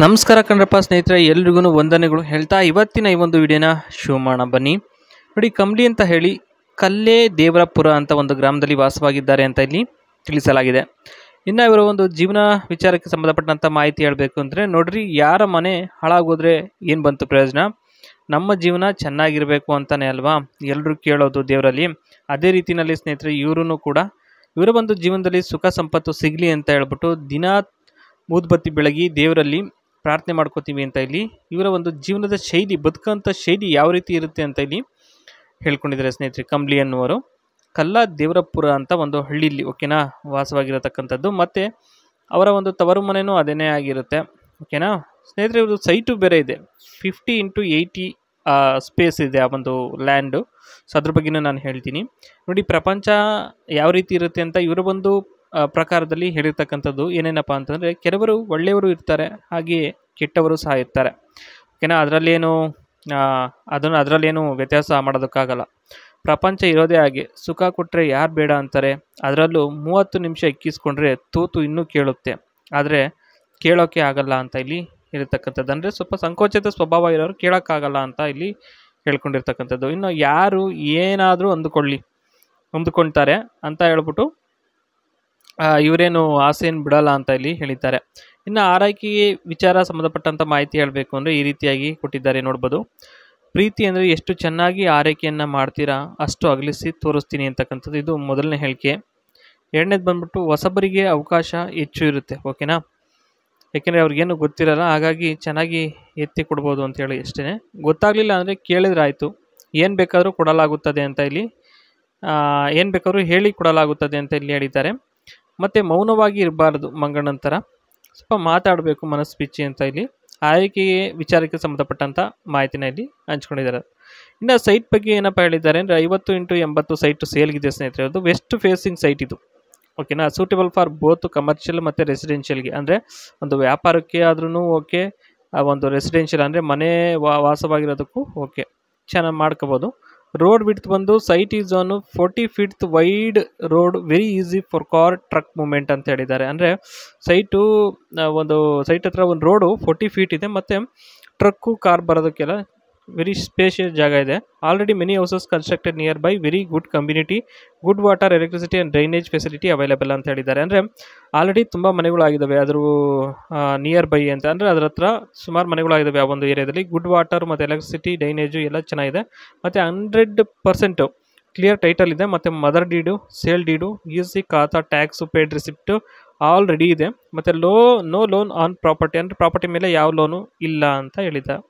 ನಮಸ್ಕಾರ ಕಣ್ರಪ್ಪ ಸ್ನೇಹಿತರೆ, ಎಲ್ರಿಗೂ ವಂದನೆಗಳು ಹೇಳ್ತಾ ಇವತ್ತಿನ ಈ ಒಂದು ವಿಡಿಯೋನ ಶುರು ಮಾಡೋಣ ಬನ್ನಿ. ನೋಡಿ, ಕಂಬ್ಳಿ ಅಂತ ಹೇಳಿ ಕಲ್ಲೇ ದೇವರಪುರ ಅಂತ ಒಂದು ಗ್ರಾಮದಲ್ಲಿ ವಾಸವಾಗಿದ್ದಾರೆ ಅಂತ ಇಲ್ಲಿ ತಿಳಿಸಲಾಗಿದೆ. ಇನ್ನು ಇವರ ಒಂದು ಜೀವನ ವಿಚಾರಕ್ಕೆ ಸಂಬಂಧಪಟ್ಟಂಥ ಮಾಹಿತಿ ಹೇಳಬೇಕು ಅಂದರೆ, ನೋಡ್ರಿ, ಯಾರ ಮನೆ ಹಾಳಾಗೋದ್ರೆ ಏನು ಬಂತು ಪ್ರಯೋಜನ? ನಮ್ಮ ಜೀವನ ಚೆನ್ನಾಗಿರಬೇಕು ಅಂತಲೇ ಅಲ್ವಾ ಎಲ್ಲರೂ ಕೇಳೋದು ದೇವರಲ್ಲಿ. ಅದೇ ರೀತಿಯಲ್ಲಿ ಸ್ನೇಹಿತರೆ, ಇವರೂ ಕೂಡ ಇವರ ಒಂದು ಜೀವನದಲ್ಲಿ ಸುಖ ಸಂಪತ್ತು ಸಿಗಲಿ ಅಂತ ಹೇಳ್ಬಿಟ್ಟು ದಿನ ಊದ್ಬತ್ತಿ ಬೆಳಗಿ ದೇವರಲ್ಲಿ ಪ್ರಾರ್ಥನೆ ಮಾಡ್ಕೋತೀವಿ ಅಂತ ಇಲ್ಲಿ ಇವರ ಒಂದು ಜೀವನದ ಶೈಲಿ, ಬದುಕಂಥ ಶೈಲಿ ಯಾವ ರೀತಿ ಇರುತ್ತೆ ಅಂತ ಇಲ್ಲಿ ಹೇಳ್ಕೊಂಡಿದ್ದಾರೆ ಸ್ನೇಹಿತರೆ. ಕಂಬ್ಳಿ ಅನ್ನುವರು ಕಲ್ಲ ದೇವರಪುರ ಅಂತ ಒಂದು ಹಳ್ಳಿಲಿ ಓಕೆನಾ ವಾಸವಾಗಿರತಕ್ಕಂಥದ್ದು. ಮತ್ತು ಅವರ ಒಂದು ತವರು ಮನೆಯೂ ಅದೇನೇ ಆಗಿರುತ್ತೆ ಓಕೆನಾ ಸ್ನೇಹಿತರೆ. ಇವರು ಸೈಟು ಬೇರೆ ಇದೆ, 50x80 ಸ್ಪೇಸ್ ಇದೆ ಆ ಒಂದು ಲ್ಯಾಂಡು. ಸೊ ಅದ್ರ ಬಗ್ಗೆನೂ ನಾನು ಹೇಳ್ತೀನಿ. ನೋಡಿ, ಪ್ರಪಂಚ ಯಾವ ರೀತಿ ಇರುತ್ತೆ ಅಂತ ಇವರ ಒಂದು ಪ್ರಕಾರದಲ್ಲಿ ಹೇಳಿರ್ತಕ್ಕಂಥದ್ದು ಏನೇನಪ್ಪ ಅಂತಂದರೆ, ಕೆಲವರು ಒಳ್ಳೆಯವರು ಇರ್ತಾರೆ, ಹಾಗೆಯೇ ಕೆಟ್ಟವರು ಸಹ ಇರ್ತಾರೆ ಓಕೆನಾ. ಅದರಲ್ಲೇನು ವ್ಯತ್ಯಾಸ ಮಾಡೋದಕ್ಕಾಗಲ್ಲ. ಪ್ರಪಂಚ ಇರೋದೇ ಹಾಗೆ. ಸುಖ ಕೊಟ್ಟರೆ ಯಾರು ಬೇಡ ಅಂತಾರೆ, ಅದರಲ್ಲೂ 30 ನಿಮಿಷ ಎಕ್ಕಿಸ್ಕೊಂಡ್ರೆ ತೂತು ಇನ್ನೂ ಕೇಳುತ್ತೆ, ಆದರೆ ಕೇಳೋಕ್ಕೆ ಆಗಲ್ಲ ಅಂತ ಇಲ್ಲಿ ಹೇಳಿರ್ತಕ್ಕಂಥದ್ದು. ಅಂದರೆ ಸ್ವಲ್ಪ ಸಂಕೋಚದ ಸ್ವಭಾವ ಇರೋರು ಕೇಳೋಕ್ಕಾಗಲ್ಲ ಅಂತ ಇಲ್ಲಿ ಹೇಳ್ಕೊಂಡಿರ್ತಕ್ಕಂಥದ್ದು. ಇನ್ನು ಯಾರು ಏನಾದರೂ ಹೊಂದ್ಕೊಳ್ತಾರೆ ಅಂತ ಹೇಳ್ಬಿಟ್ಟು ಇವರೇನು ಆಸೆಯನ್ನು ಬಿಡಲ್ಲ ಅಂತ ಇಲ್ಲಿ ಹೇಳಿದ್ದಾರೆ. ಇನ್ನು ಆರೈಕೆಗೆ ವಿಚಾರ ಸಂಬಂಧಪಟ್ಟಂಥ ಮಾಹಿತಿ ಹೇಳಬೇಕು ಅಂದರೆ ಈ ರೀತಿಯಾಗಿ ಕೊಟ್ಟಿದ್ದಾರೆ, ನೋಡ್ಬೋದು. ಪ್ರೀತಿ ಅಂದರೆ ಎಷ್ಟು ಚೆನ್ನಾಗಿ ಆರೈಕೆಯನ್ನು ಮಾಡ್ತೀರಾ ಅಷ್ಟು ಅಗಲಿಸಿ ತೋರಿಸ್ತೀನಿ ಅಂತಕ್ಕಂಥದ್ದು ಇದು ಮೊದಲನೇ ಹೇಳಿಕೆ. ಎರಡನೇದು ಬಂದ್ಬಿಟ್ಟು, ಹೊಸಬರಿಗೆ ಅವಕಾಶ ಹೆಚ್ಚು ಇರುತ್ತೆ ಓಕೆನಾ. ಯಾಕೆಂದರೆ ಅವ್ರಿಗೇನು ಗೊತ್ತಿರಲ್ಲ, ಹಾಗಾಗಿ ಚೆನ್ನಾಗಿ ಎತ್ತಿ ಕೊಡ್ಬೋದು ಅಂತೇಳಿ ಅಷ್ಟೇ. ಗೊತ್ತಾಗಲಿಲ್ಲ ಅಂದರೆ ಕೇಳಿದ್ರೆ ಆಯಿತು, ಏನು ಬೇಕಾದರೂ ಕೊಡಲಾಗುತ್ತದೆ ಅಂತ ಇಲ್ಲಿ ಏನು ಬೇಕಾದ್ರೂ ಹೇಳಿ ಕೊಡಲಾಗುತ್ತದೆ ಅಂತ ಇಲ್ಲಿ ಹೇಳಿದ್ದಾರೆ. ಮತ್ತು ಮೌನವಾಗಿ ಇರಬಾರ್ದು ಮಂಗಣ್ಣಂತರ, ಸ್ವಲ್ಪ ಮಾತಾಡಬೇಕು ಮನಸ್ಸು ಬಿಚ್ಚಿ ಅಂತ ಇಲ್ಲಿ ಆರೈಕೆಗೆ ವಿಚಾರಕ್ಕೆ ಸಂಬಂಧಪಟ್ಟಂಥ ಮಾಹಿತಿನ ಇಲ್ಲಿ ಹಂಚ್ಕೊಂಡಿದ್ದಾರೆ. ಇನ್ನು ಸೈಟ್ ಬಗ್ಗೆ ಏನಪ್ಪ ಹೇಳಿದ್ದಾರೆ ಅಂದರೆ, 50x80 ಸೈಟು ಸೇಲ್ಗಿದೆ ಸ್ನೇಹಿತರೆ. ಅದು ವೆಸ್ಟ್ ಫೇಸಿಂಗ್ ಸೈಟ್ ಇದು ಓಕೆನಾ. ಸೂಟೇಬಲ್ ಫಾರ್ ಬೋತ್ ಕಮರ್ಷಿಯಲ್ ಮತ್ತು ರೆಸಿಡೆನ್ಷಿಯಲ್ಗೆ, ಅಂದರೆ ಒಂದು ವ್ಯಾಪಾರಕ್ಕೆ ಆದ್ರೂ ಓಕೆ, ಒಂದು ರೆಸಿಡೆನ್ಷಿಯಲ್ ಅಂದರೆ ಮನೆ ವಾಸವಾಗಿರೋದಕ್ಕೂ ಓಕೆ, ಚೆನ್ನಾಗಿ ಮಾಡ್ಕೋಬೋದು. ರೋಡ್ ವಿಡ್ತ್ ಬಂದು site is on 40 feet wide road, very easy for car truck movement ಅಂತ ಹೇಳಿದ್ದಾರೆ. ಅಂದರೆ ಒಂದು ಸೈಟ್ ಹತ್ರ ಒಂದು ರೋಡು 40 feet ಇದೆ, ಮತ್ತು ಟ್ರಕ್ಕು ಕಾರ್ ಬರೋದಕ್ಕೆಲ್ಲ ವೆರಿ ಸ್ಪೇಷಿಯಸ್ ಜಾಗ ಇದೆ. Already many houses constructed near by, very good community, good water, electricity and drainage facility available ಅಂತ ಹೇಳಿದ್ದಾರೆ. ಅಂದರೆ ಆಲ್ರೆಡಿ ತುಂಬ ಮನೆಗಳಾಗಿದ್ದಾವೆ ಅದ್ರ ನಿಯರ್ ಬೈ ಅಂತ, ಅಂದರೆ ಅದರ ಹತ್ರ ಸುಮಾರು ಮನೆಗಳಾಗಿದ್ದಾವೆ ಆ ಒಂದು ಏರಿಯಾದಲ್ಲಿ. ಗುಡ್ ವಾಟರ್ ಮತ್ತು ಎಲೆಕ್ಟ್ರಿಸಿಟಿ, ಡ್ರೈನೇಜು ಎಲ್ಲ ಚೆನ್ನಾಗಿದೆ. ಮತ್ತು 100% ಕ್ಲಿಯರ್ ಟೈಟಲ್ ಇದೆ, ಮತ್ತು mother deed, sale deed, easy khata, tax, paid receipt already ಇದೆ. ಮತ್ತು ನೋ ಲೋನ್ ಆನ್ ಪ್ರಾಪರ್ಟಿ, ಅಂದರೆ ಪ್ರಾಪರ್ಟಿ ಮೇಲೆ ಯಾವ ಲೋನು ಇಲ್ಲ ಅಂತ ಹೇಳಿದ್ದಾರೆ.